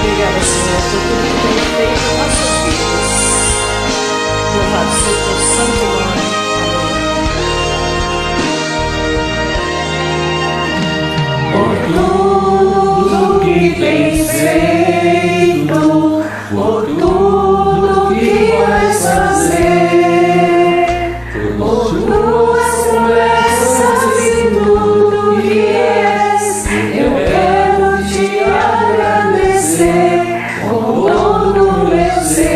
Obrigada, Senhor, por tudo que tem feito em nossas vidas. Louvado seja o teu santo nome. Amém. Por tudo que tens feito, por tudo que vais fazer, por tuas promessas e tudo que és, eu quero te agradecer com todo o meu ser.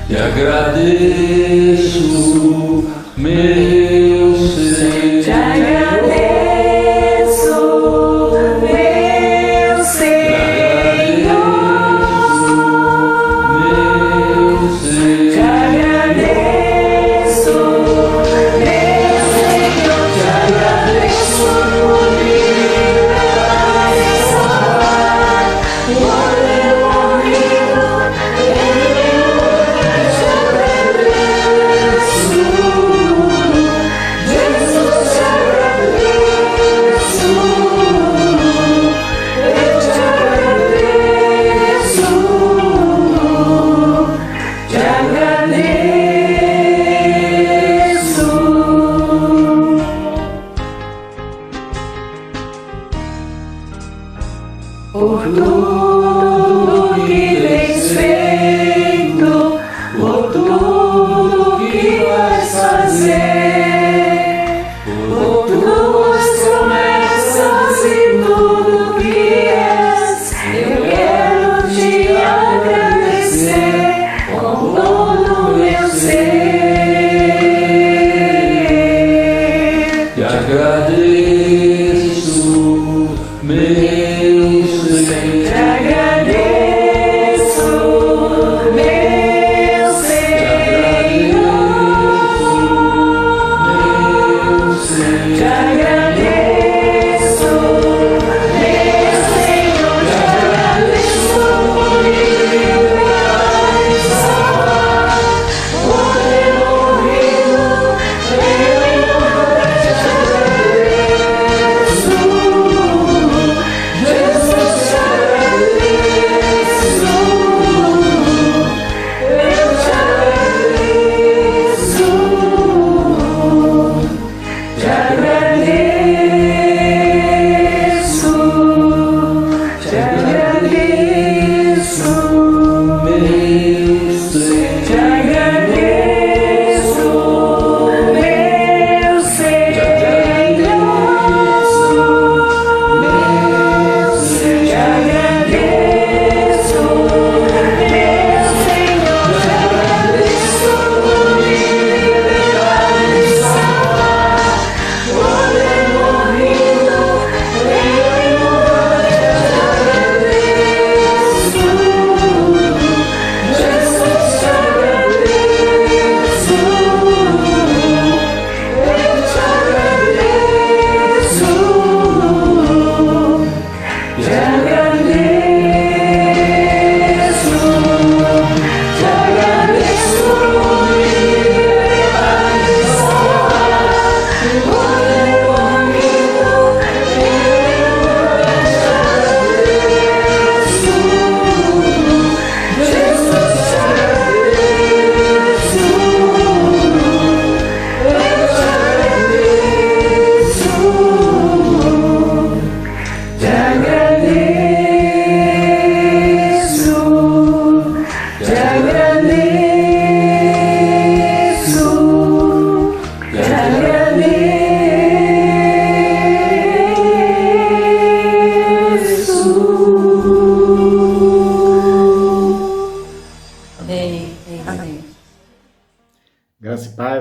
Te agradeço, meu ser. Te agradeço, meu Senhor. Te agradeço, meu Senhor. Te agradeço por me salvar, por ter morrido em meu lugar. Te agradeço, Jesus, te agradeço, eu te agradeço, te agradeço. Por tudo que tens feito, por tudo que vais fazer, por tuas promessas e tudo que és, eu quero te agradecer com todo o meu ser. Te agradeço, meu ser. Te agradeço, meu Senhor. Te agradeço, meu Senhor. Te agradeço por me salvar, por ter morrido em meu lugar. Te agradeço, Jesus, te agradeço.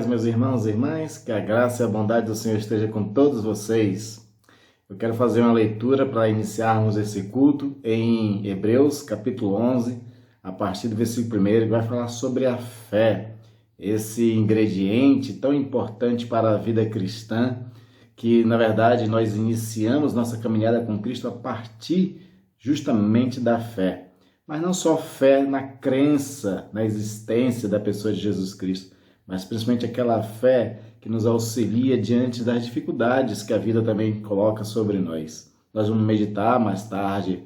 paz, meus irmãos e irmãs, que a graça e a bondade do Senhor esteja com todos vocês. Eu quero fazer uma leitura para iniciarmos esse culto em Hebreus, capítulo 11, a partir do versículo 1, que vai falar sobre a fé, esse ingrediente tão importante para a vida cristã, que, na verdade, nós iniciamos nossa caminhada com Cristo a partir justamente da fé. Mas não só fé na crença, na existência da pessoa de Jesus Cristo, mas principalmente aquela fé que nos auxilia diante das dificuldades que a vida também coloca sobre nós. Nós vamos meditar mais tarde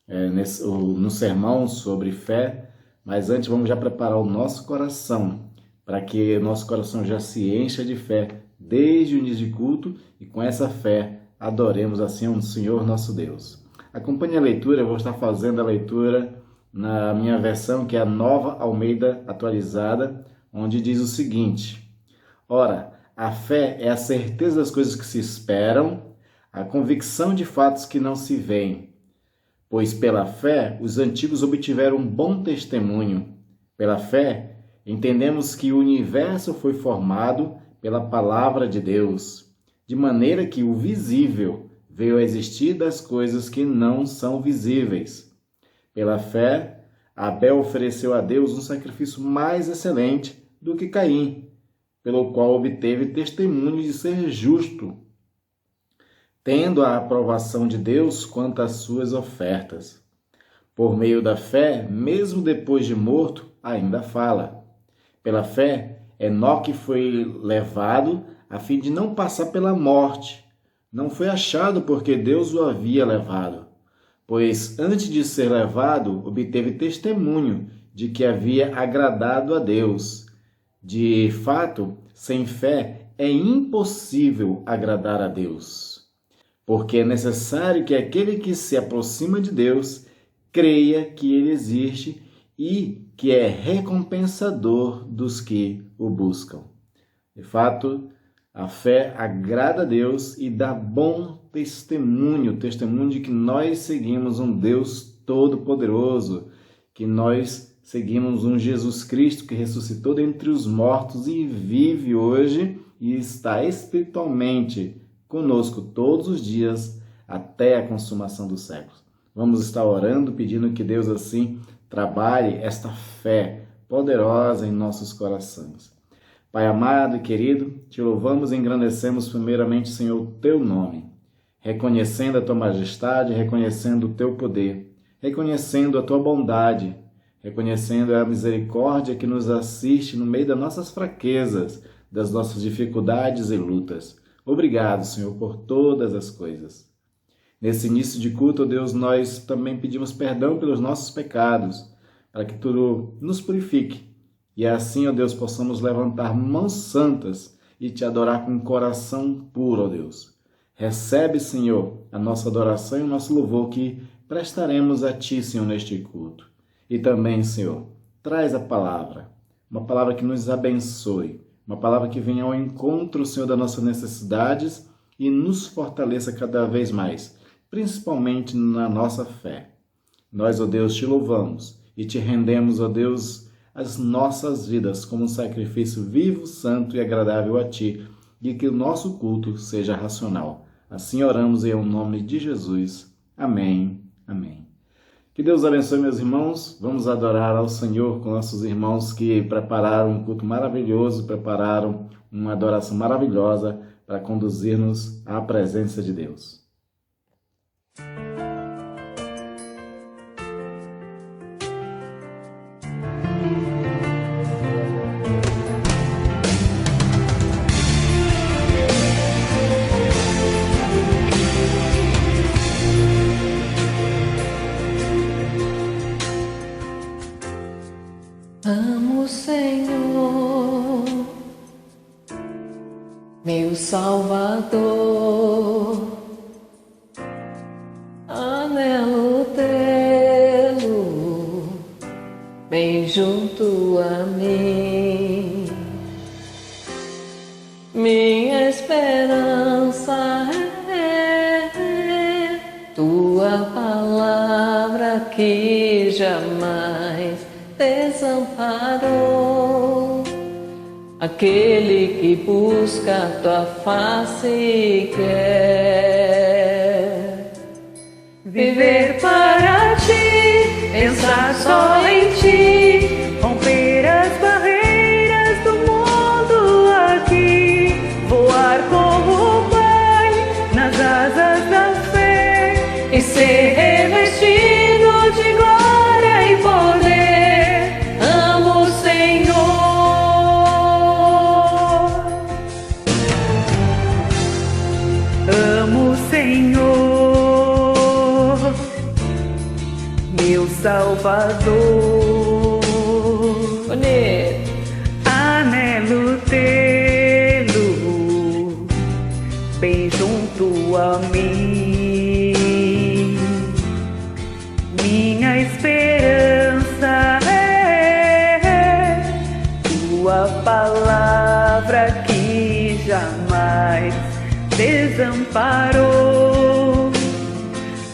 no sermão sobre fé, mas antes vamos já preparar o nosso coração, para que o nosso coração já se encha de fé desde o início de culto e com essa fé adoremos assim o Senhor nosso Deus. Acompanhe a leitura, eu vou estar fazendo a leitura na minha versão, que é a Nova Almeida Atualizada, onde diz o seguinte: Ora, a fé é a certeza das coisas que se esperam, a convicção de fatos que não se veem. Pois pela fé os antigos obtiveram um bom testemunho. Pela fé entendemos que o universo foi formado pela palavra de Deus, de maneira que o visível veio a existir das coisas que não são visíveis. Pela fé, Abel ofereceu a Deus um sacrifício mais excelente do que Caim, pelo qual obteve testemunho de ser justo, tendo a aprovação de Deus quanto às suas ofertas. Por meio da fé, mesmo depois de morto, ainda fala. Pela fé, Enoque foi levado a fim de não passar pela morte. Não foi achado porque Deus o havia levado. Pois antes de ser levado, obteve testemunho de que havia agradado a Deus. De fato, sem fé é impossível agradar a Deus, porque é necessário que aquele que se aproxima de Deus creia que Ele existe e que é recompensador dos que o buscam. De fato, a fé agrada a Deus e dá bom testemunho de que nós seguimos um Deus todo-poderoso, que nós seguimos um Jesus Cristo que ressuscitou dentre os mortos e vive hoje e está espiritualmente conosco todos os dias até a consumação dos séculos. Vamos estar orando, pedindo que Deus assim trabalhe esta fé poderosa em nossos corações. Pai amado e querido, te louvamos e engrandecemos primeiramente, Senhor, o teu nome, reconhecendo a tua majestade, reconhecendo o teu poder, reconhecendo a tua bondade, reconhecendo a misericórdia que nos assiste no meio das nossas fraquezas, das nossas dificuldades e lutas. Obrigado, Senhor, por todas as coisas. Nesse início de culto, Deus, nós também pedimos perdão pelos nossos pecados, para que tu nos purifique. E assim, ó Deus, possamos levantar mãos santas e te adorar com um coração puro, ó Deus. Recebe, Senhor, a nossa adoração e o nosso louvor que prestaremos a Ti, Senhor, neste culto. E também, Senhor, traz a palavra, uma palavra que nos abençoe, uma palavra que venha ao encontro, Senhor, das nossas necessidades e nos fortaleça cada vez mais, principalmente na nossa fé. Nós, ó Deus, te louvamos e te rendemos, ó Deus, as nossas vidas como um sacrifício vivo, santo e agradável a Ti, e que o nosso culto seja racional. Assim oramos em nome de Jesus. Amém. Amém. Que Deus abençoe, meus irmãos. Vamos adorar ao Senhor com nossos irmãos que prepararam um culto maravilhoso, prepararam uma adoração maravilhosa para conduzir-nos à presença de Deus. Amo o Senhor, meu Salvador, anelo tê-lo bem junto a mim. Minha esperança é tua palavra que jamais desamparou. Aquele que busca a tua face e quer viver para ti, pensar só em ti, romper as barreiras do mundo aqui, voar como o Pai nas asas da fé e ser revestido de glória e poder. Amo o Senhor. Amo o Senhor, meu Salvador. Anelo tê-lo bem junto a mim. Minha esperança é tua palavra que jamais desamparou.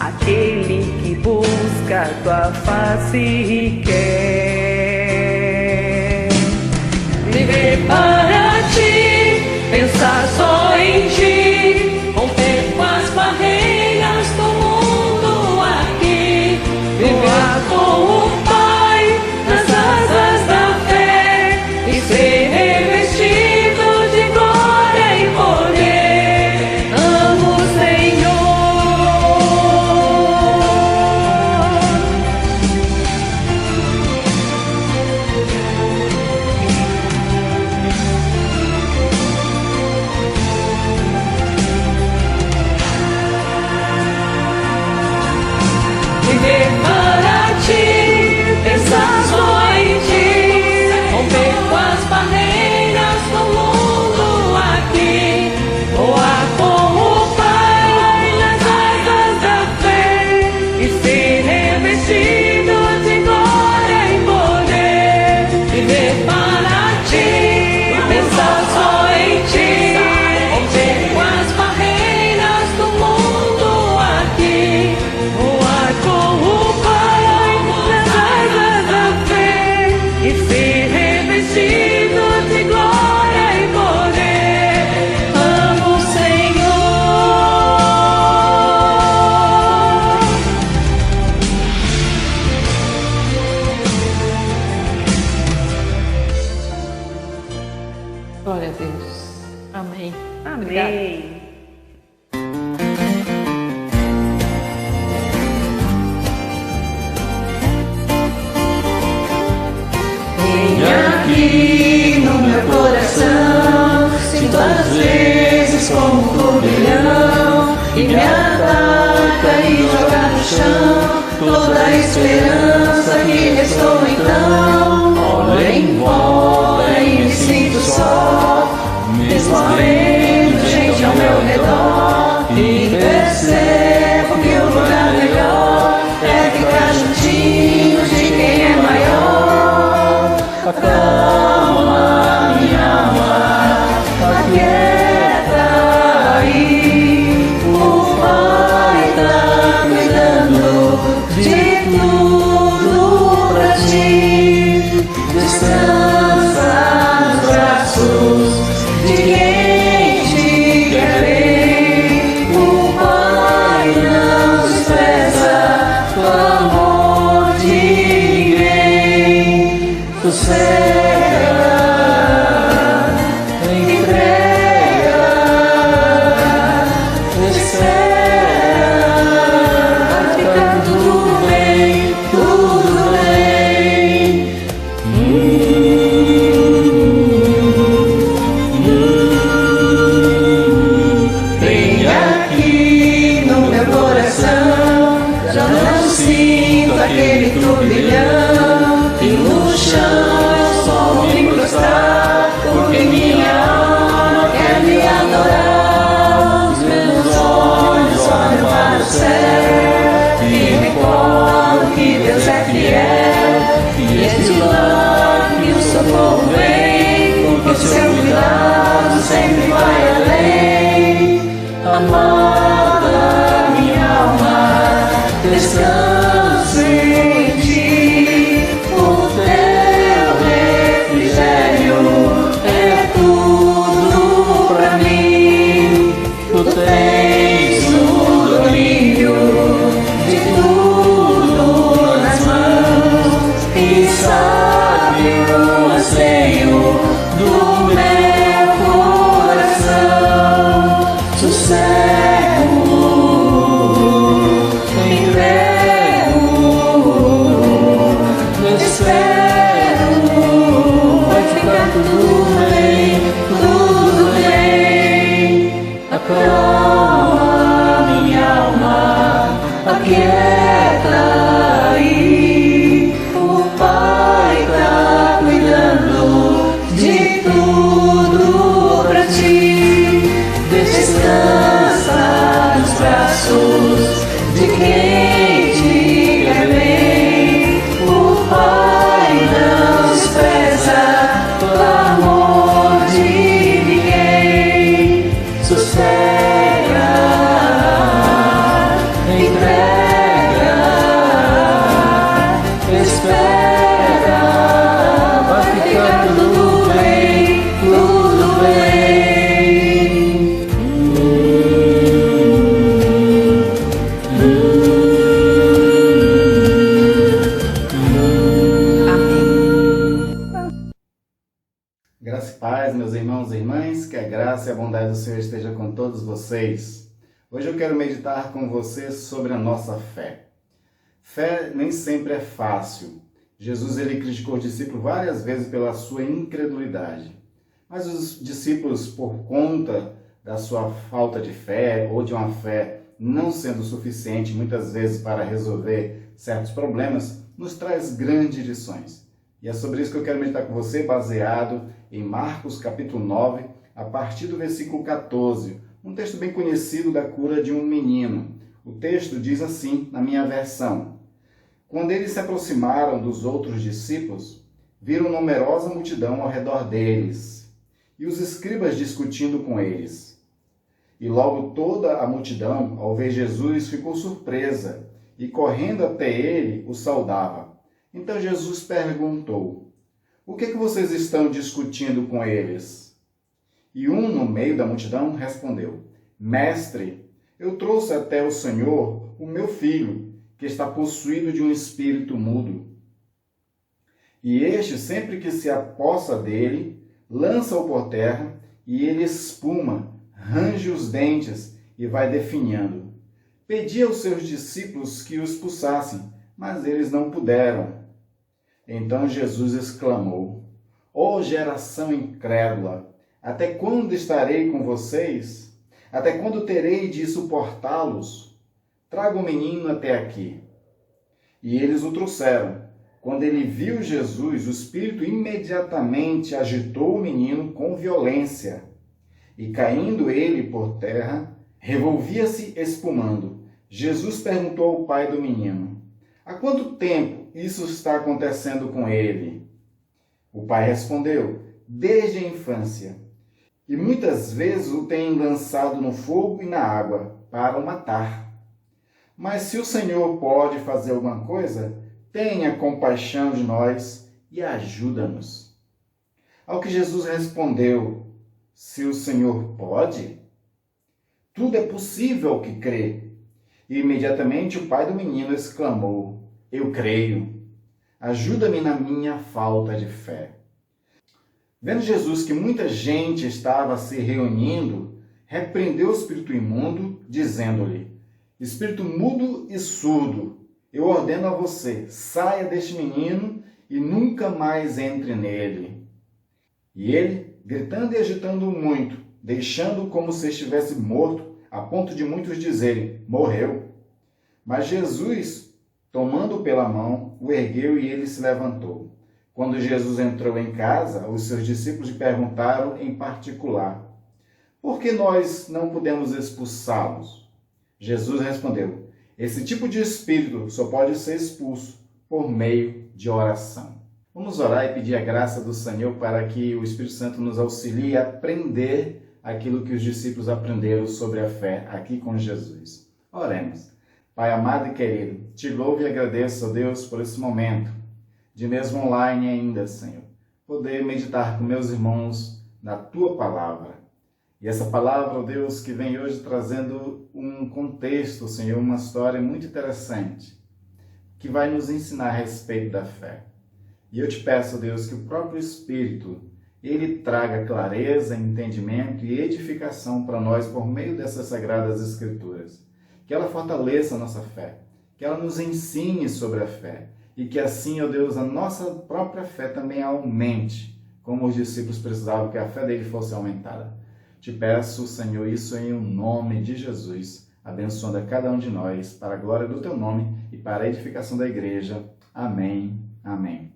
Aquele que busca a tua face e quer viver para ti, pensar só em ti, romper com as barreiras do mundo aqui, voar com o Pai nas asas da fé e ser revestido de glória e poder. Amo o Senhor. Viver para ti, pensar só em ti, romper com as barreiras do mundo aqui, voar como o Pai nas asas da fé e ser revestido de glória e poder. Viver para ti, pensar só em ti, romper com as barreiras do mundo aqui, voar com o Pai nas asas da fé e ser revestido de glória e poder. Amo o Senhor. Glória a Deus. Amém. Amém. Vem aqui no meu coração, sinto às vezes como um turbilhão e me ataca e joga no chão toda a esperança que restou então. Olho em volta e me sinto só, mesmo havendo gente ao meu redor, e percebo que o lugar melhor é ficar juntinho de quem é maior. Acalma minha alma, aquieta aí, o Pai tá cuidando de tudo pra ti. Descansa nos braços de quem te quer bem. O Pai não despreza o amor de ninguém. Tu cega, entrega, espera, vai ficar tudo bem, tudo bem. Vem aqui no meu coração, já não sinto aquele turbilhão, e no chão só paz, meus irmãos e irmãs, que a graça e a bondade do Senhor esteja com todos vocês. Hoje eu quero meditar com vocês sobre a nossa fé. Fé nem sempre é fácil. Jesus ele criticou o discípulo várias vezes pela sua incredulidade. Mas os discípulos, por conta da sua falta de fé ou de uma fé não sendo suficiente muitas vezes para resolver certos problemas, nos traz grandes lições. E é sobre isso que eu quero meditar com você, baseado em Marcos capítulo 9, a partir do versículo 14, um texto bem conhecido da cura de um menino. O texto diz assim, na minha versão: Quando eles se aproximaram dos outros discípulos, viram numerosa multidão ao redor deles, e os escribas discutindo com eles. E logo toda a multidão, ao ver Jesus, ficou surpresa, e correndo até ele, o saudava. Então Jesus perguntou: O que vocês estão discutindo com eles? E um no meio da multidão respondeu: Mestre, eu trouxe até o Senhor o meu filho, que está possuído de um espírito mudo. E este, sempre que se apossa dele, lança-o por terra, e ele espuma, range os dentes e vai definhando. Pedi aos seus discípulos que o expulsassem, mas eles não puderam. Então Jesus exclamou: Ó geração incrédula, até quando estarei com vocês? Até quando terei de suportá-los? Traga o menino até aqui. E eles o trouxeram. Quando ele viu Jesus, o espírito imediatamente agitou o menino com violência. E caindo ele por terra, revolvia-se espumando. Jesus perguntou ao pai do menino: Há quanto tempo isso está acontecendo com ele? O pai respondeu: Desde a infância. E muitas vezes o tem lançado no fogo e na água para o matar. Mas se o Senhor pode fazer alguma coisa, tenha compaixão de nós e ajuda-nos. Ao que Jesus respondeu: Se o Senhor pode, tudo é possível ao que crê. E imediatamente o pai do menino exclamou: Eu creio. Ajuda-me na minha falta de fé. Vendo Jesus que muita gente estava se reunindo, repreendeu o espírito imundo, dizendo-lhe: Espírito mudo e surdo, eu ordeno a você, saia deste menino e nunca mais entre nele. E ele, gritando e agitando muito, deixando-o como se estivesse morto, a ponto de muitos dizerem: Morreu. Mas Jesus, tomando-o pela mão, o ergueu e ele se levantou. Quando Jesus entrou em casa, os seus discípulos lhe perguntaram em particular: Por que nós não podemos expulsá-los? Jesus respondeu: Esse tipo de espírito só pode ser expulso por meio de oração. Vamos orar e pedir a graça do Senhor para que o Espírito Santo nos auxilie a aprender aquilo que os discípulos aprenderam sobre a fé aqui com Jesus. Oremos. Pai amado e querido, te louvo e agradeço, ó Deus, por esse momento, de mesmo online ainda, Senhor, poder meditar com meus irmãos na Tua Palavra. E essa palavra, ó Deus, que vem hoje trazendo um contexto, Senhor, uma história muito interessante, que vai nos ensinar a respeito da fé. E eu te peço, ó Deus, que o próprio Espírito, ele traga clareza, entendimento e edificação para nós por meio dessas sagradas Escrituras. Que ela fortaleça a nossa fé, que ela nos ensine sobre a fé e que assim, ó Deus, a nossa própria fé também aumente, como os discípulos precisavam que a fé dele fosse aumentada. Te peço, Senhor, isso em nome de Jesus, abençoando a cada um de nós, para a glória do Teu nome e para a edificação da igreja. Amém. Amém.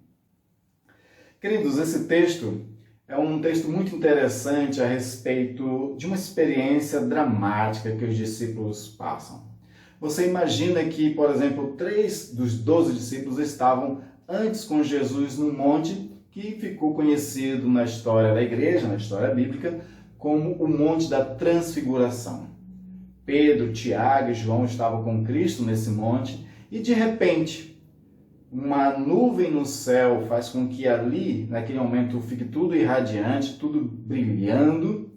Queridos, esse texto é um texto muito interessante a respeito de uma experiência dramática que os discípulos passam. Você imagina que, por exemplo, 3 dos 12 discípulos estavam antes com Jesus no monte que ficou conhecido na história da igreja, na história bíblica, como o Monte da Transfiguração. Pedro, Tiago e João estavam com Cristo nesse monte e, de repente, uma nuvem no céu faz com que ali, naquele momento, fique tudo irradiante, tudo brilhando.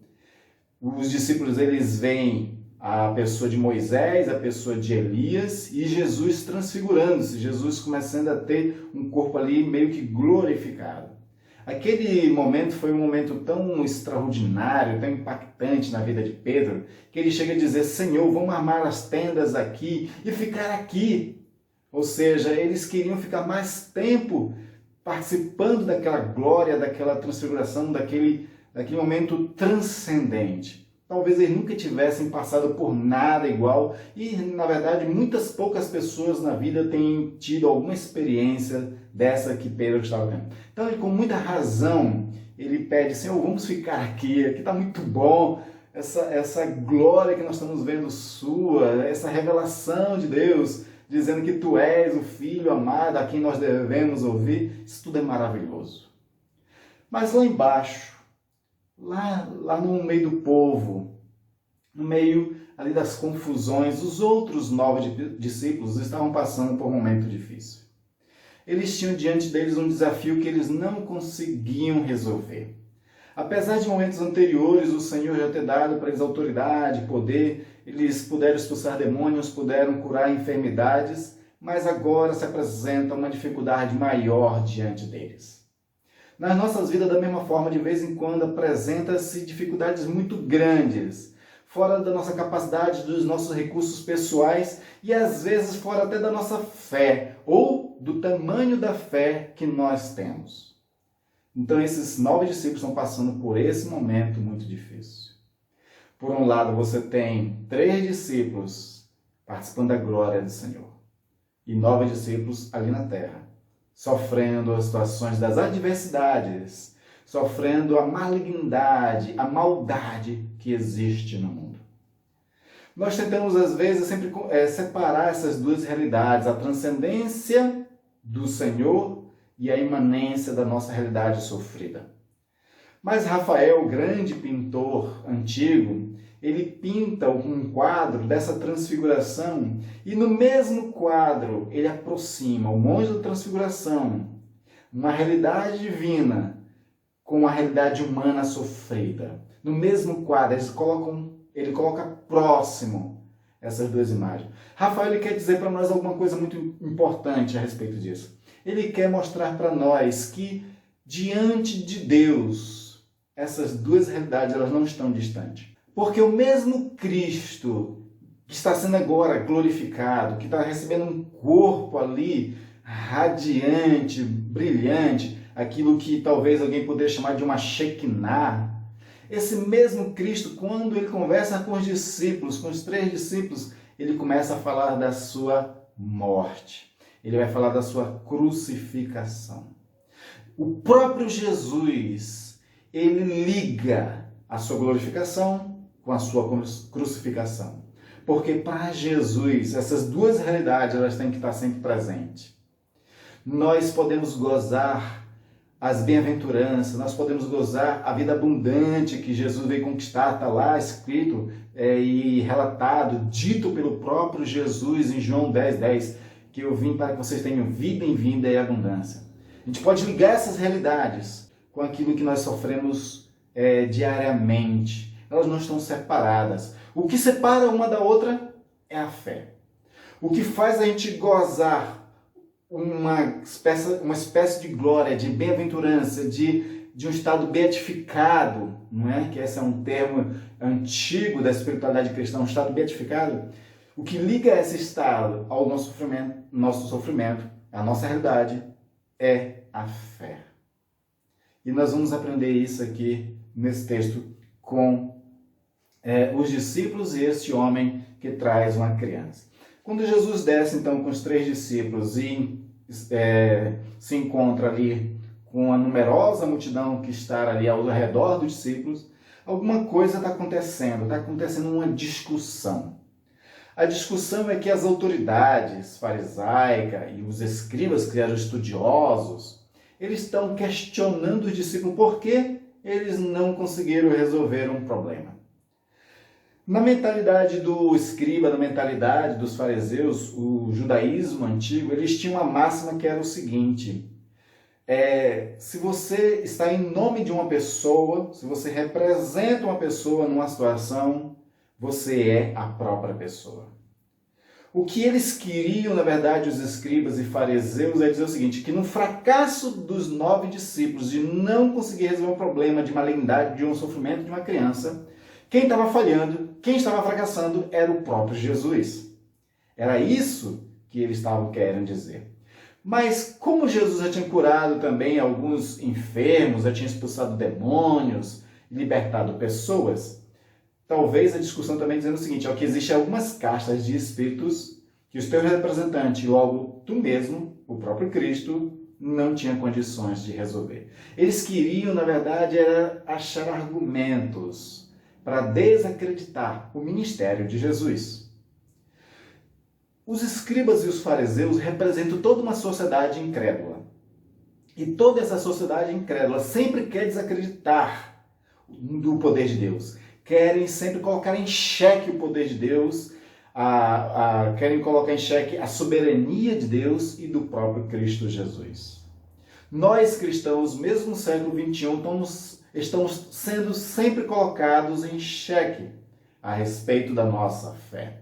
Os discípulos, eles veem a pessoa de Moisés, a pessoa de Elias e Jesus transfigurando-se, Jesus começando a ter um corpo ali meio que glorificado. Aquele momento foi um momento tão extraordinário, tão impactante na vida de Pedro, que ele chega a dizer: Senhor, vamos armar as tendas aqui e ficar aqui. Ou seja, eles queriam ficar mais tempo participando daquela glória, daquela transfiguração, daquele momento transcendente. Talvez eles nunca tivessem passado por nada igual e, na verdade, muitas poucas pessoas na vida têm tido alguma experiência dessa que Pedro estava vendo. Então, ele, com muita razão, ele pede: Senhor, vamos ficar aqui está muito bom, essa glória que nós estamos vendo sua, essa revelação de Deus, dizendo que tu és o Filho amado a quem nós devemos ouvir, isso tudo é maravilhoso. Mas lá embaixo, lá no meio do povo, no meio ali das confusões, os outros 9 discípulos estavam passando por um momento difícil. Eles tinham diante deles um desafio que eles não conseguiam resolver. Apesar de momentos anteriores o Senhor já ter dado para eles autoridade, poder, eles puderam expulsar demônios, puderam curar enfermidades, mas agora se apresenta uma dificuldade maior diante deles. Nas nossas vidas, da mesma forma, de vez em quando apresenta-se dificuldades muito grandes, fora da nossa capacidade, dos nossos recursos pessoais e às vezes fora até da nossa fé ou do tamanho da fé que nós temos. Então esses 9 discípulos estão passando por esse momento muito difícil. Por um lado, você tem 3 discípulos participando da glória do Senhor e 9 discípulos ali na terra, sofrendo as situações das adversidades, sofrendo a malignidade, a maldade que existe no mundo. Nós tentamos, às vezes, sempre separar essas duas realidades, a transcendência do Senhor e a imanência da nossa realidade sofrida. Mas Rafael, o grande pintor antigo, ele pinta um quadro dessa transfiguração e no mesmo quadro ele aproxima o monte da transfiguração, uma realidade divina com uma realidade humana sofrida. No mesmo quadro, ele coloca próximo essas duas imagens. Rafael ele quer dizer para nós alguma coisa muito importante a respeito disso. Ele quer mostrar para nós que diante de Deus, essas duas realidades elas não estão distantes. Porque o mesmo Cristo que está sendo agora glorificado, que está recebendo um corpo ali radiante, brilhante, aquilo que talvez alguém poderia chamar de uma Shekinah, esse mesmo Cristo, quando ele conversa com os discípulos, com os 3 discípulos, ele começa a falar da sua morte. Ele vai falar da sua crucificação. O próprio Jesus, ele liga a sua glorificação com a sua crucificação. Porque para Jesus, essas duas realidades elas têm que estar sempre presentes. Nós podemos gozar as bem-aventuranças, nós podemos gozar a vida abundante que Jesus veio conquistar, está lá escrito e relatado, dito pelo próprio Jesus em João 10:10, que eu vim para que vocês tenham vida em vida e abundância. A gente pode ligar essas realidades com aquilo que nós sofremos diariamente. Elas não estão separadas. O que separa uma da outra é a fé. O que faz a gente gozar uma espécie de glória, de bem-aventurança, de um estado beatificado, não é? Que esse é um termo antigo da espiritualidade cristã, um estado beatificado. O que liga esse estado ao nosso sofrimento, à nossa realidade, é a fé. E nós vamos aprender isso aqui nesse texto com os discípulos e este homem que traz uma criança. Quando Jesus desce então com os 3 discípulos e se encontra ali com a numerosa multidão que está ali ao redor dos discípulos, alguma coisa está acontecendo uma discussão. A discussão é que as autoridades farisaicas e os escribas, que eram estudiosos, eles estão questionando os discípulos por que eles não conseguiram resolver um problema. Na mentalidade do escriba, na mentalidade dos fariseus, o judaísmo antigo, eles tinham uma máxima que era o seguinte: se você está em nome de uma pessoa, se você representa uma pessoa numa situação, você é a própria pessoa. O que eles queriam, na verdade, os escribas e fariseus, é dizer o seguinte, que no fracasso dos 9 discípulos de não conseguir resolver um problema de malignidade, de um sofrimento de uma criança, quem estava falhando, quem estava fracassando era o próprio Jesus. Era isso que eles estavam querendo dizer. Mas como Jesus já tinha curado também alguns enfermos, já tinha expulsado demônios, libertado pessoas, talvez a discussão também dizendo o seguinte, que existem algumas castas de espíritos que os teus representantes, logo tu mesmo, o próprio Cristo, não tinha condições de resolver. Eles queriam, na verdade, era achar argumentos para desacreditar o ministério de Jesus. Os escribas e os fariseus representam toda uma sociedade incrédula. E toda essa sociedade incrédula sempre quer desacreditar do poder de Deus. Querem sempre colocar em xeque o poder de Deus, querem colocar em xeque a soberania de Deus e do próprio Cristo Jesus. Nós cristãos, mesmo no século XXI, estamos sendo sempre colocados em xeque a respeito da nossa fé.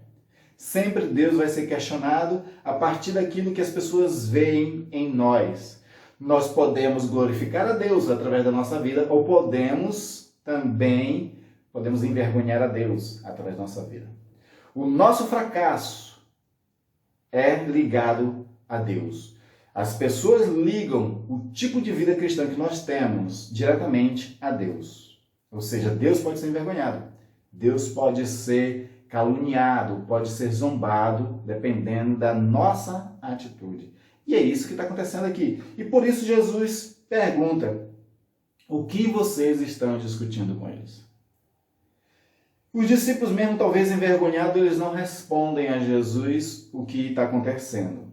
Sempre Deus vai ser questionado a partir daquilo que as pessoas veem em nós. Nós podemos glorificar a Deus através da nossa vida ou podemos envergonhar a Deus através da nossa vida. O nosso fracasso é ligado a Deus. As pessoas ligam o tipo de vida cristã que nós temos diretamente a Deus. Ou seja, Deus pode ser envergonhado. Deus pode ser caluniado, pode ser zombado, dependendo da nossa atitude. E é isso que está acontecendo aqui. E por isso Jesus pergunta, o que vocês estão discutindo com eles? Os discípulos, mesmo talvez envergonhados, eles não respondem a Jesus o que está acontecendo.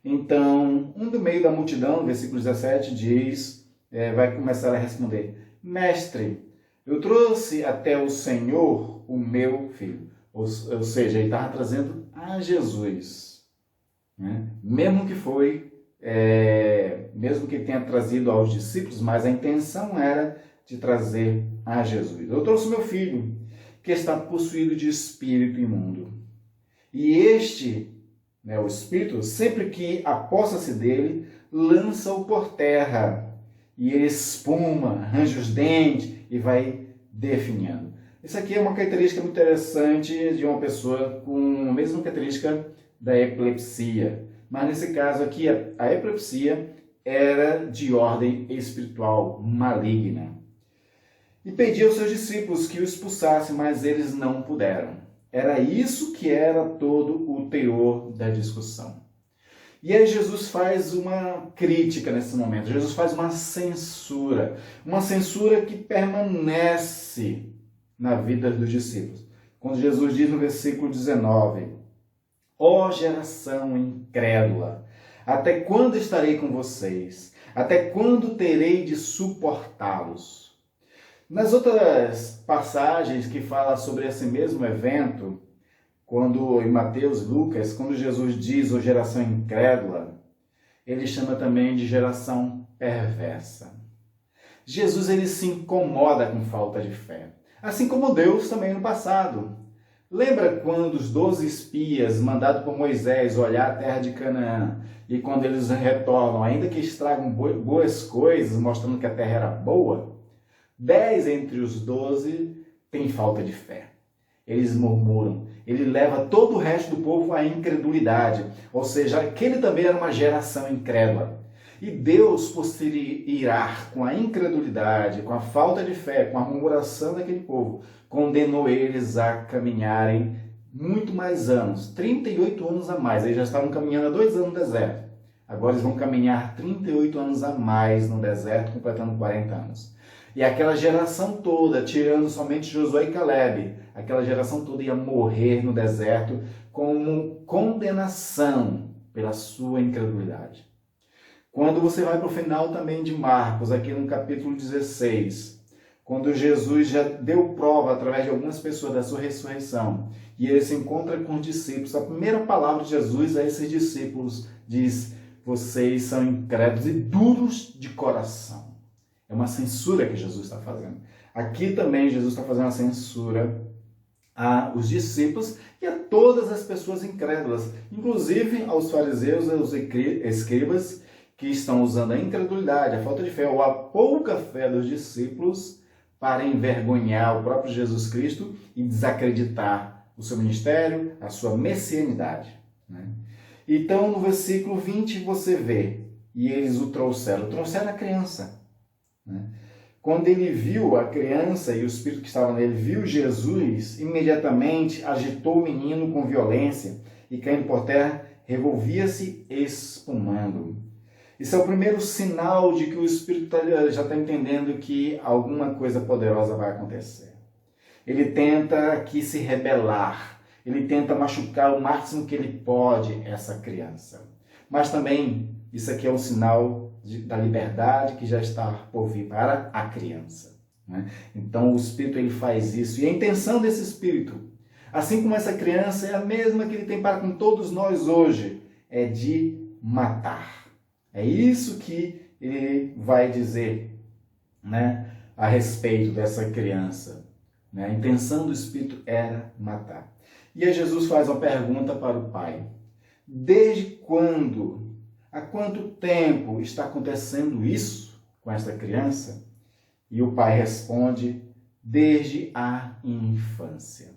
Então, um do meio da multidão, versículo 17, vai começar a responder, Mestre, eu trouxe até o Senhor o meu filho. Ou seja, ele estava trazendo a Jesus. Né? Mesmo que tenha trazido aos discípulos, mas a intenção era de trazer a Jesus. Eu trouxe meu filho, que está possuído de espírito imundo. E o espírito, sempre que aposta-se dele, lança-o por terra. E ele espuma, arranja os dentes e vai definhando. Isso aqui é uma característica muito interessante de uma pessoa com a mesma característica da epilepsia. Mas nesse caso aqui, a epilepsia era de ordem espiritual maligna. E pediu aos seus discípulos que o expulsassem, mas eles não puderam. Era isso que era todo o teor da discussão. E aí Jesus faz uma crítica nesse momento. Jesus faz uma censura que permanece na vida dos discípulos. Quando Jesus diz no versículo 19, ó geração incrédula, até quando estarei com vocês? Até quando terei de suportá-los? Nas outras passagens que falam sobre esse mesmo evento, em Mateus e Lucas, quando Jesus diz, ó geração incrédula, ele chama também de geração perversa. Jesus ele se incomoda com falta de fé. Assim como Deus também no passado. Lembra quando os 12 espias mandados por Moisés olhar a terra de Canaã e quando eles retornam, ainda que estragam boas coisas, mostrando que a terra era boa, 10 entre os 12 têm falta de fé. Eles murmuram. Ele leva todo o resto do povo à incredulidade. Ou seja, aquele também era uma geração incrédula. E Deus, por se irar com a incredulidade, com a falta de fé, com a murmuração daquele povo, condenou eles a caminharem muito mais anos, 38 anos a mais. Eles já estavam caminhando há 2 anos no deserto. Agora eles vão caminhar 38 anos a mais no deserto, completando 40 anos. E aquela geração toda, tirando somente Josué e Caleb, aquela geração toda ia morrer no deserto como condenação pela sua incredulidade. Quando você vai para o final também de Marcos, aqui no capítulo 16, quando Jesus já deu prova através de algumas pessoas da sua ressurreição, e ele se encontra com os discípulos, a primeira palavra de Jesus a esses discípulos diz, vocês são incrédulos e duros de coração. É uma censura que Jesus está fazendo. Aqui também Jesus está fazendo uma censura aos discípulos e a todas as pessoas incrédulas, inclusive aos fariseus e aos escribas, que estão usando a incredulidade, a falta de fé ou a pouca fé dos discípulos para envergonhar o próprio Jesus Cristo e desacreditar o seu ministério, a sua messianidade. Então, no versículo 20, você vê, e eles o trouxeram a criança. Quando ele viu a criança e o espírito que estava nele viu Jesus, imediatamente agitou o menino com violência e, caindo por terra, revolvia-se espumando. Isso é o primeiro sinal de que o espírito já está entendendo que alguma coisa poderosa vai acontecer. Ele tenta aqui se rebelar, ele tenta machucar o máximo que ele pode essa criança. Mas também isso aqui é um sinal da liberdade que já está por vir para a criança. Então o Espírito ele faz isso. E a intenção desse Espírito, assim como essa criança, é a mesma que ele tem para com todos nós hoje, é de matar. É isso que ele vai dizer, a respeito dessa criança. A intenção do Espírito era matar. E aí Jesus faz uma pergunta para o pai. Desde quando, há quanto tempo está acontecendo isso com esta criança? E o pai responde, desde a infância.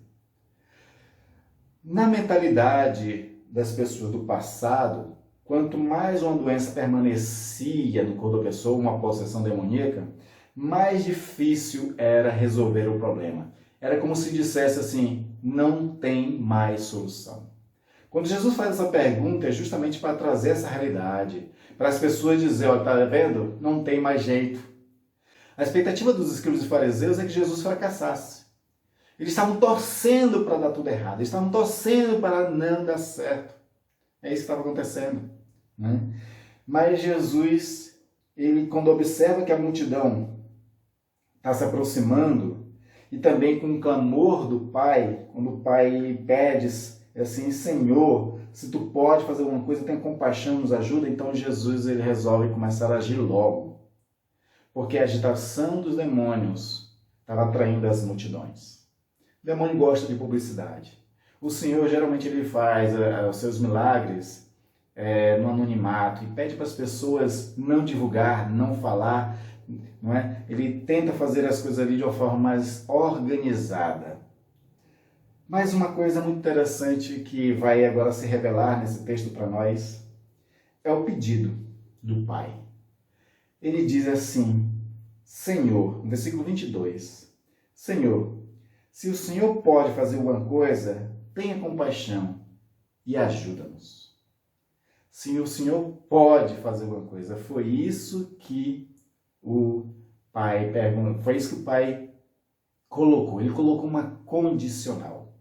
Na mentalidade das pessoas do passado, quanto mais uma doença permanecia no corpo da pessoa, uma possessão demoníaca, mais difícil era resolver o problema. Era como se dissesse assim, não tem mais solução. Quando Jesus faz essa pergunta, é justamente para trazer essa realidade, para as pessoas dizerem, tá vendo? Não tem mais jeito. A expectativa dos escribas e fariseus é que Jesus fracassasse. Eles estavam torcendo para dar tudo errado, eles estavam torcendo para não dar certo. É isso que estava acontecendo. Mas Jesus, ele quando observa que a multidão está se aproximando, e também com o clamor do Pai, quando o Pai pede assim, Senhor, se tu pode fazer alguma coisa, tenha compaixão, nos ajuda, então Jesus ele resolve começar a agir logo. Porque a agitação dos demônios estava atraindo as multidões. O demônio gosta de publicidade. O Senhor geralmente ele faz os seus milagres no anonimato e pede para as pessoas não divulgar, não falar, não é? Ele tenta fazer as coisas ali de uma forma mais organizada. Mas uma coisa muito interessante que vai agora se revelar nesse texto para nós é o pedido do Pai. Ele diz assim, Senhor, no versículo 22, Senhor, se o Senhor pode fazer alguma coisa, tenha compaixão e ajuda-nos. Se o Senhor pode fazer alguma coisa, foi isso que o Pai perguntou, foi isso que o Pai colocou. Ele colocou uma condicional.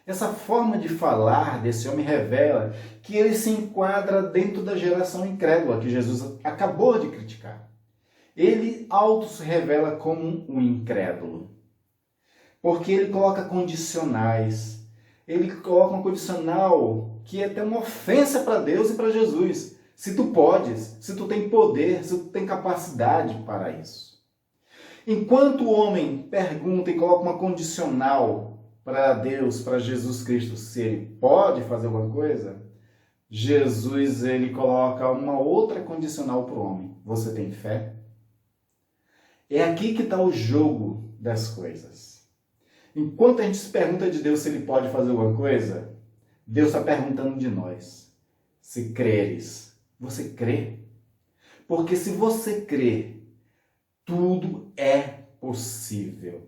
Essa forma de falar desse homem revela que ele se enquadra dentro da geração incrédula que Jesus acabou de criticar. Ele auto se revela como um incrédulo. Porque ele coloca condicionais. Ele coloca um condicional que é até uma ofensa para Deus e para Jesus. Se tu podes, se tu tem poder, se tu tem capacidade para isso. Enquanto o homem pergunta e coloca uma condicional para Deus, para Jesus Cristo, se ele pode fazer alguma coisa, Jesus ele coloca uma outra condicional para o homem. Você tem fé? É aqui que está o jogo das coisas. Enquanto a gente se pergunta de Deus se ele pode fazer alguma coisa, Deus está perguntando de nós. Se creres, você crê? Porque se você crê, tudo é possível.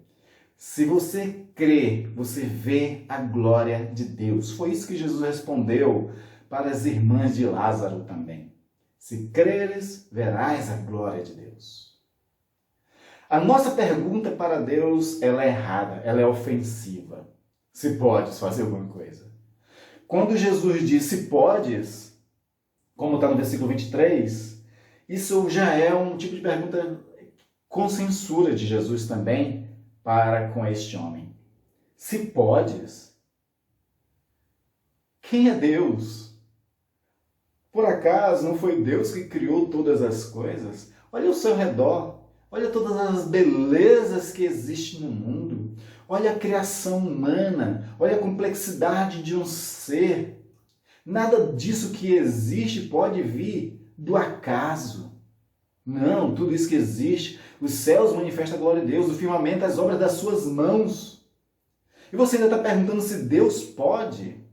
Se você crê, você vê a glória de Deus. Foi isso que Jesus respondeu para as irmãs de Lázaro também. Se creres, verás a glória de Deus. A nossa pergunta para Deus, ela é errada, ela é ofensiva. Se podes fazer alguma coisa. Quando Jesus diz se podes, como está no versículo 23, isso já é um tipo de pergunta com censura de Jesus também para com este homem. Se podes? Quem é Deus? Por acaso não foi Deus que criou todas as coisas? Olha ao seu redor. Olha todas as belezas que existem no mundo. Olha a criação humana, olha a complexidade de um ser. Nada disso que existe pode vir do acaso. Não, tudo isso que existe, os céus manifestam a glória de Deus, o firmamento, as obras das suas mãos. E você ainda está perguntando se Deus pode?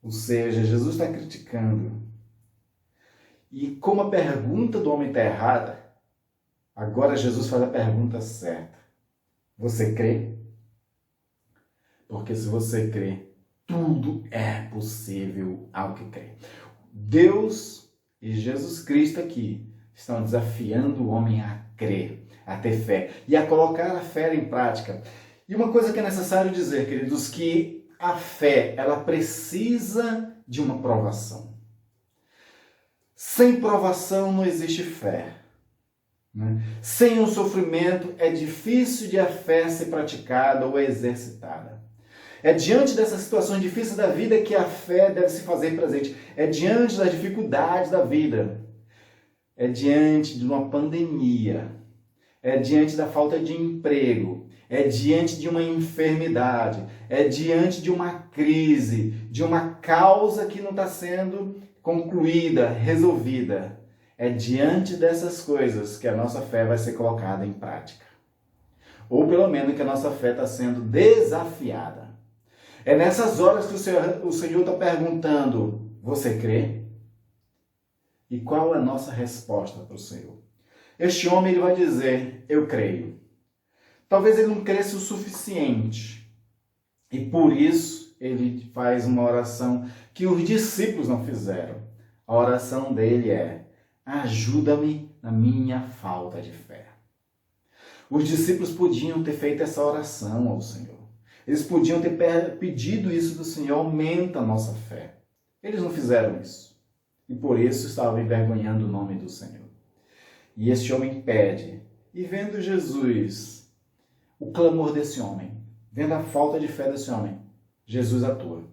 Ou seja, Jesus está criticando. E como a pergunta do homem está errada, agora Jesus faz a pergunta certa. Você crê? Porque se você crê, tudo é possível ao que crê. Deus e Jesus Cristo aqui estão desafiando o homem a crer, a ter fé e a colocar a fé em prática. E uma coisa que é necessário dizer, queridos, que a fé, ela precisa de uma provação. Sem provação não existe fé. Sem um sofrimento é difícil de a fé ser praticada ou exercitada. É diante dessas situações difíceis da vida que a fé deve se fazer presente. É diante das dificuldades da vida. É diante de uma pandemia. É diante da falta de emprego. É diante de uma enfermidade. É diante de uma crise, de uma causa que não está sendo concluída, resolvida. É diante dessas coisas que a nossa fé vai ser colocada em prática. Ou pelo menos que a nossa fé está sendo desafiada. É nessas horas que o Senhor está perguntando, você crê? E qual é a nossa resposta para o Senhor? Este homem ele vai dizer, eu creio. Talvez ele não cresça o suficiente. E por isso ele faz uma oração que os discípulos não fizeram. A oração dele é, ajuda-me na minha falta de fé. Os discípulos podiam ter feito essa oração ao Senhor. Eles podiam ter pedido isso do Senhor, aumenta a nossa fé. Eles não fizeram isso. E por isso estavam envergonhando o nome do Senhor. E este homem pede. E vendo Jesus, o clamor desse homem, vendo a falta de fé desse homem, Jesus atua.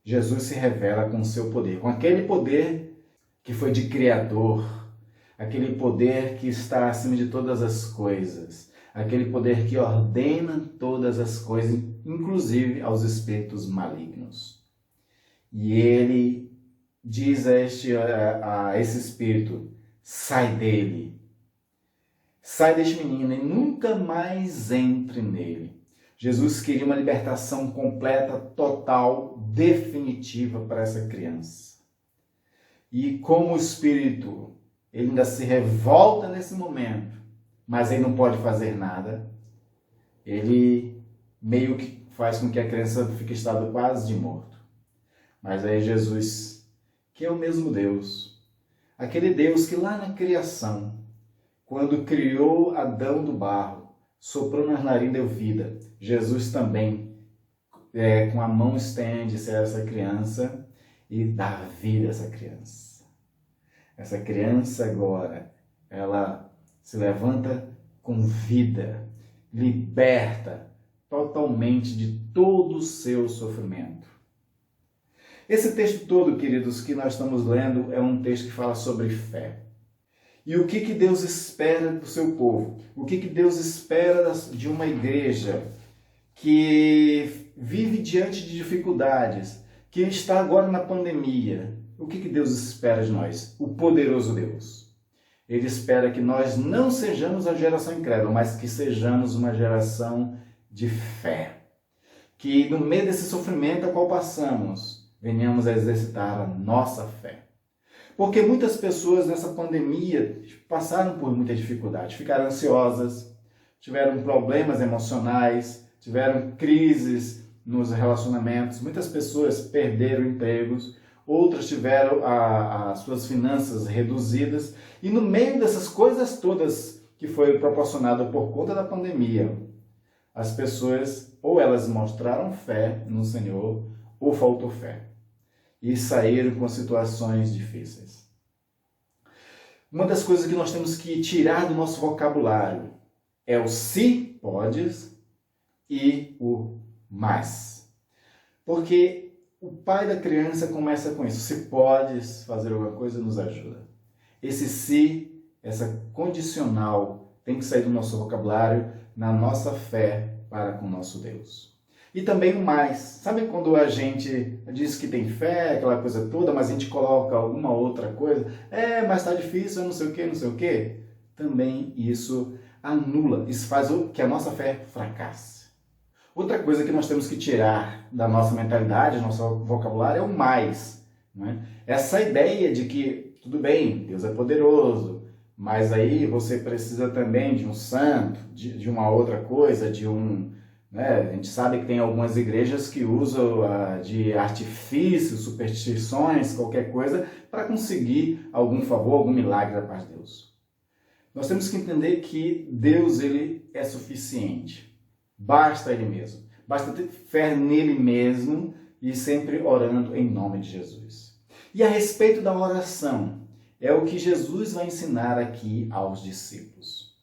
Jesus se revela com o seu poder, com aquele poder que foi de Criador, aquele poder que está acima de todas as coisas, aquele poder que ordena todas as coisas, inclusive aos espíritos malignos. E ele diz a esse espírito, sai dele, sai deste menino e nunca mais entre nele. Jesus queria uma libertação completa, total, definitiva para essa criança. E como o espírito, ele ainda se revolta nesse momento, mas ele não pode fazer nada, ele meio que faz com que a criança fique em estado quase de morto. Mas aí Jesus, que é o mesmo Deus, aquele Deus que lá na criação, quando criou Adão do barro, soprou nas narinas, deu vida. Jesus também, com a mão estende-se a essa criança e dá vida a essa criança. Essa criança agora, ela se levanta com vida, liberta totalmente de todo o seu sofrimento. Esse texto todo, queridos, que nós estamos lendo, é um texto que fala sobre fé. E o que Deus espera do seu povo? O que Deus espera de uma igreja que vive diante de dificuldades, que está agora na pandemia? O que Deus espera de nós? O poderoso Deus. Ele espera que nós não sejamos a geração incrédula, mas que sejamos uma geração de fé. Que no meio desse sofrimento a qual passamos, venhamos a exercitar a nossa fé. Porque muitas pessoas nessa pandemia passaram por muita dificuldade, ficaram ansiosas, tiveram problemas emocionais, tiveram crises nos relacionamentos, muitas pessoas perderam empregos, outras tiveram as suas finanças reduzidas, e no meio dessas coisas todas que foi proporcionado por conta da pandemia, as pessoas ou elas mostraram fé no Senhor ou faltou fé. E saíram com situações difíceis. Uma das coisas que nós temos que tirar do nosso vocabulário é o se podes e o mas. Porque o pai da criança começa com isso. Se podes fazer alguma coisa, nos ajuda. Esse se, essa condicional, tem que sair do nosso vocabulário na nossa fé para com nosso Deus. E também o mais. Sabe quando a gente diz que tem fé, aquela coisa toda, mas a gente coloca alguma outra coisa? Mas está difícil, não sei o que, não sei o que. Também isso anula, isso faz que a nossa fé fracasse. Outra coisa que nós temos que tirar da nossa mentalidade, do nosso vocabulário, é o mais. Né? Essa ideia de que, tudo bem, Deus é poderoso, mas aí você precisa também de um santo, de uma outra coisa, a gente sabe que tem algumas igrejas que usam de artifícios, superstições, qualquer coisa, para conseguir algum favor, algum milagre da parte de Deus. Nós temos que entender que Deus ele é suficiente. Basta Ele mesmo. Basta ter fé nele mesmo e sempre orando em nome de Jesus. E a respeito da oração, é o que Jesus vai ensinar aqui aos discípulos.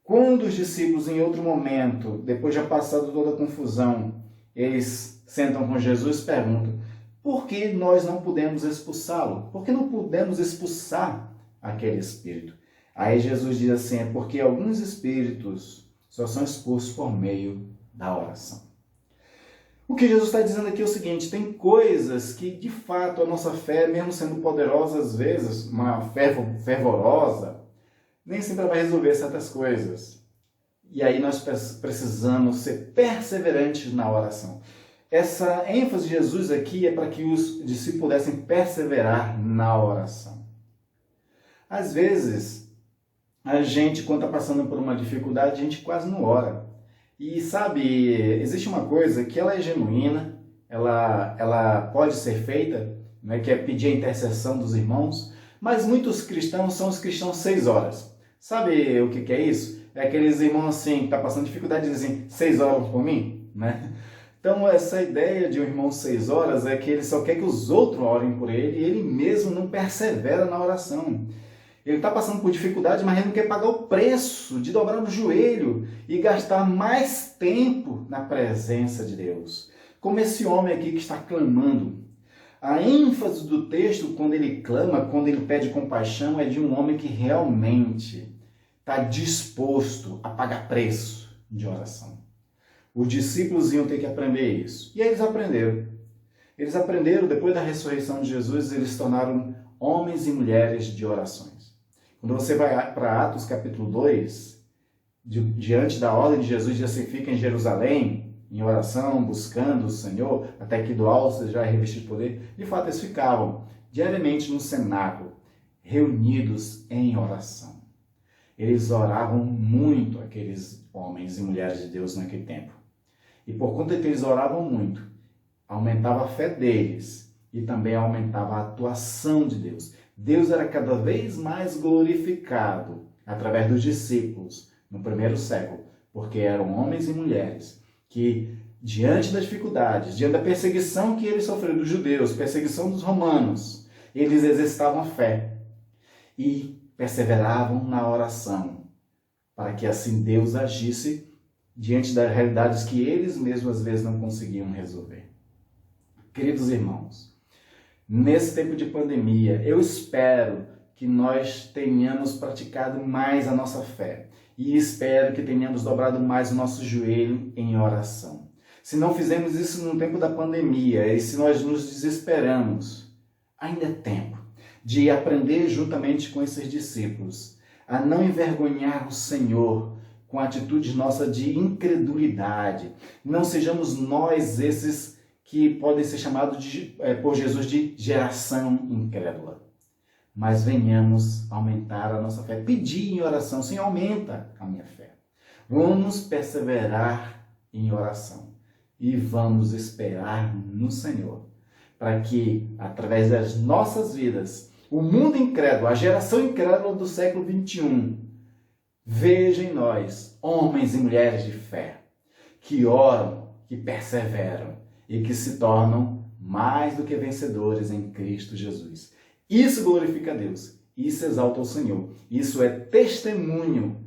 Quando os discípulos, em outro momento, depois de passado toda a confusão, eles sentam com Jesus e perguntam: por que nós não podemos expulsá-lo? Por que não podemos expulsar aquele espírito? Aí Jesus diz assim: é porque alguns espíritos só são expulsos por meio da oração. O que Jesus está dizendo aqui é o seguinte: tem coisas que, de fato, a nossa fé, mesmo sendo poderosa às vezes, uma fé fervorosa, nem sempre vai resolver certas coisas. E aí nós precisamos ser perseverantes na oração. Essa ênfase de Jesus aqui é para que os discípulos pudessem perseverar na oração. Às vezes, a gente, quando está passando por uma dificuldade, a gente quase não ora. E sabe, existe uma coisa que ela é genuína, ela pode ser feita, né, que é pedir a intercessão dos irmãos, mas muitos cristãos são os cristãos 6 horas. Sabe o que é isso? É aqueles irmãos assim, que estão passando dificuldade, dizem assim: 6 horas por mim? Né? Então essa ideia de um irmão 6 horas é que ele só quer que os outros orem por ele e ele mesmo não persevera na oração. Ele está passando por dificuldade, mas ele não quer pagar o preço de dobrar o joelho e gastar mais tempo na presença de Deus. Como esse homem aqui que está clamando. A ênfase do texto, quando ele clama, quando ele pede compaixão, é de um homem que realmente está disposto a pagar preço de oração. Os discípulos iam ter que aprender isso. E eles aprenderam. Eles aprenderam, depois da ressurreição de Jesus, eles se tornaram homens e mulheres de orações. Quando você vai para Atos capítulo 2, diante da ordem de Jesus, diz assim: fica em Jerusalém, em oração, buscando o Senhor, até que do alto seja revestido de poder. De fato, eles ficavam diariamente no cenáculo, reunidos em oração. Eles oravam muito, aqueles homens e mulheres de Deus naquele tempo. E por conta de que eles oravam muito, aumentava a fé deles e também aumentava a atuação de Deus. Deus era cada vez mais glorificado através dos discípulos no primeiro século, porque eram homens e mulheres que, diante das dificuldades, diante da perseguição que eles sofreram dos judeus, perseguição dos romanos, eles exercitavam a fé e perseveravam na oração, para que assim Deus agisse diante das realidades que eles mesmos às vezes não conseguiam resolver. Queridos irmãos, nesse tempo de pandemia, eu espero que nós tenhamos praticado mais a nossa fé e espero que tenhamos dobrado mais o nosso joelho em oração. Se não fizermos isso no tempo da pandemia e se nós nos desesperamos, ainda é tempo de aprender juntamente com esses discípulos a não envergonhar o Senhor com atitudes nossas de incredulidade. Não sejamos nós esses que podem ser chamados por Jesus de geração incrédula. Mas venhamos aumentar a nossa fé. Pedir em oração: Senhor, aumenta a minha fé. Vamos perseverar em oração. E vamos esperar no Senhor. Para que, através das nossas vidas, o mundo incrédulo, a geração incrédula do século XXI, veja em nós homens e mulheres de fé, que oram, que perseveram e que se tornam mais do que vencedores em Cristo Jesus. Isso glorifica a Deus, isso exalta o Senhor, isso é testemunho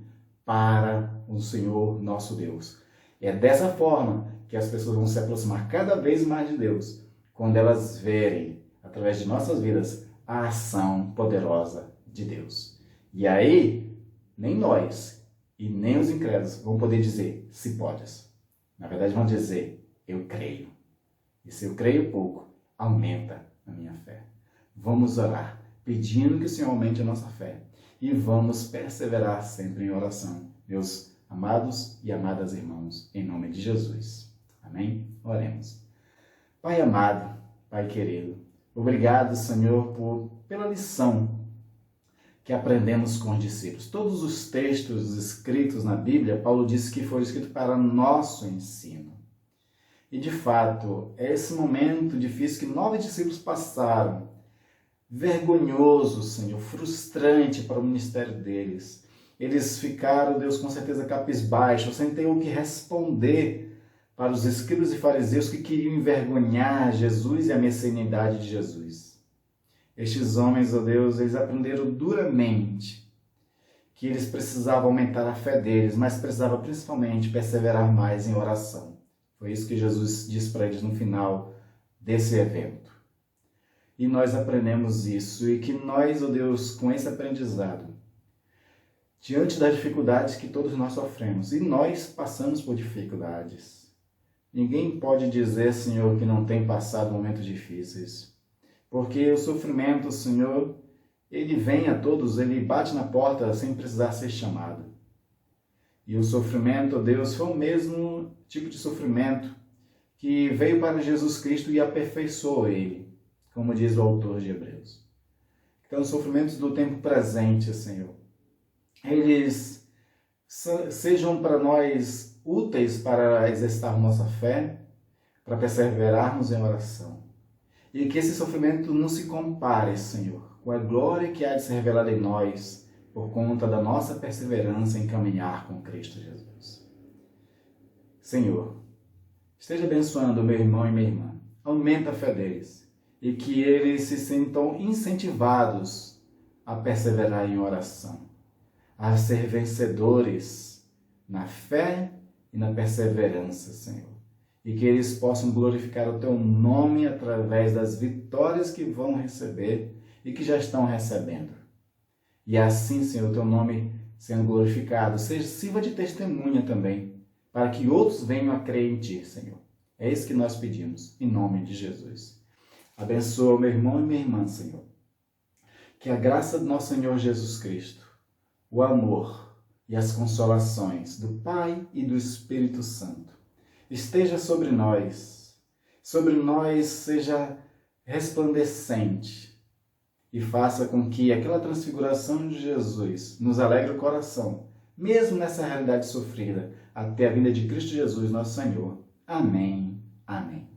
para o Senhor nosso Deus. É dessa forma que as pessoas vão se aproximar cada vez mais de Deus, quando elas verem, através de nossas vidas, a ação poderosa de Deus. E aí, nem nós e nem os incrédulos vão poder dizer: se podes. Na verdade, vão dizer, eu creio. E se eu creio pouco, aumenta a minha fé. Vamos orar, pedindo que o Senhor aumente a nossa fé. E vamos perseverar sempre em oração, meus amados e amadas irmãos, em nome de Jesus. Amém? Oremos. Pai amado, Pai querido, obrigado, Senhor, pela lição que aprendemos com os discípulos. Todos os textos escritos na Bíblia, Paulo disse que foram escritos para nosso ensino. E, de fato, é esse momento difícil que 9 discípulos passaram, vergonhoso, Senhor, frustrante para o ministério deles. Eles ficaram, Deus, com certeza cabisbaixos, sem ter o que responder para os escribas e fariseus que queriam envergonhar Jesus e a messianidade de Jesus. Estes homens, ó Deus, eles aprenderam duramente que eles precisavam aumentar a fé deles, mas precisavam principalmente perseverar mais em oração. Foi isso que Jesus disse para eles no final desse evento. E nós aprendemos isso, e que nós, ó Deus, com esse aprendizado, diante das dificuldades que todos nós sofremos, e nós passamos por dificuldades. Ninguém pode dizer, Senhor, que não tem passado momentos difíceis. Porque o sofrimento, Senhor, ele vem a todos, ele bate na porta sem precisar ser chamado. E o sofrimento, ó Deus, foi o mesmo tipo de sofrimento que veio para Jesus Cristo e aperfeiçoou ele, como diz o autor de Hebreus. Então, os sofrimentos do tempo presente, Senhor, eles sejam para nós úteis para exercitar nossa fé, para perseverarmos em oração. E que esse sofrimento não se compare, Senhor, com a glória que há de ser revelada em nós por conta da nossa perseverança em caminhar com Cristo Jesus. Senhor, esteja abençoando meu irmão e minha irmã. Aumenta a fé deles e que eles se sintam incentivados a perseverar em oração, a ser vencedores na fé e na perseverança, Senhor. E que eles possam glorificar o Teu nome através das vitórias que vão receber e que já estão recebendo. E assim, Senhor, o Teu nome sendo glorificado, sirva de testemunha também, para que outros venham a crer em Ti, Senhor. É isso que nós pedimos, em nome de Jesus. Abençoa meu irmão e minha irmã, Senhor. Que a graça do nosso Senhor Jesus Cristo, o amor e as consolações do Pai e do Espírito Santo esteja sobre nós seja resplandecente e faça com que aquela transfiguração de Jesus nos alegre o coração, mesmo nessa realidade sofrida, até a vinda de Cristo Jesus, nosso Senhor. Amém. Amém.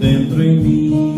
dentro em mim,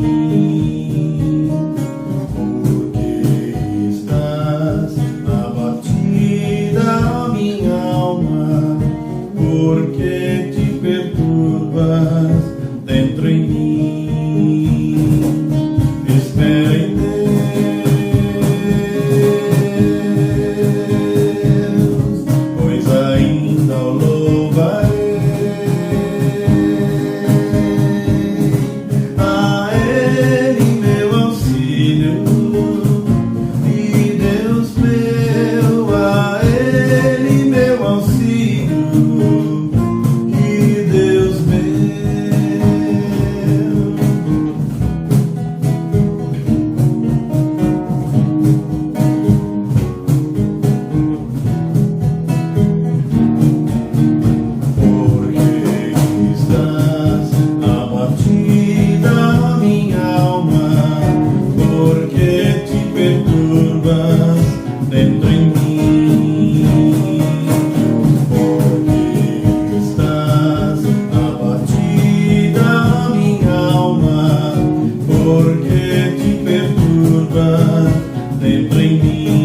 porque ti.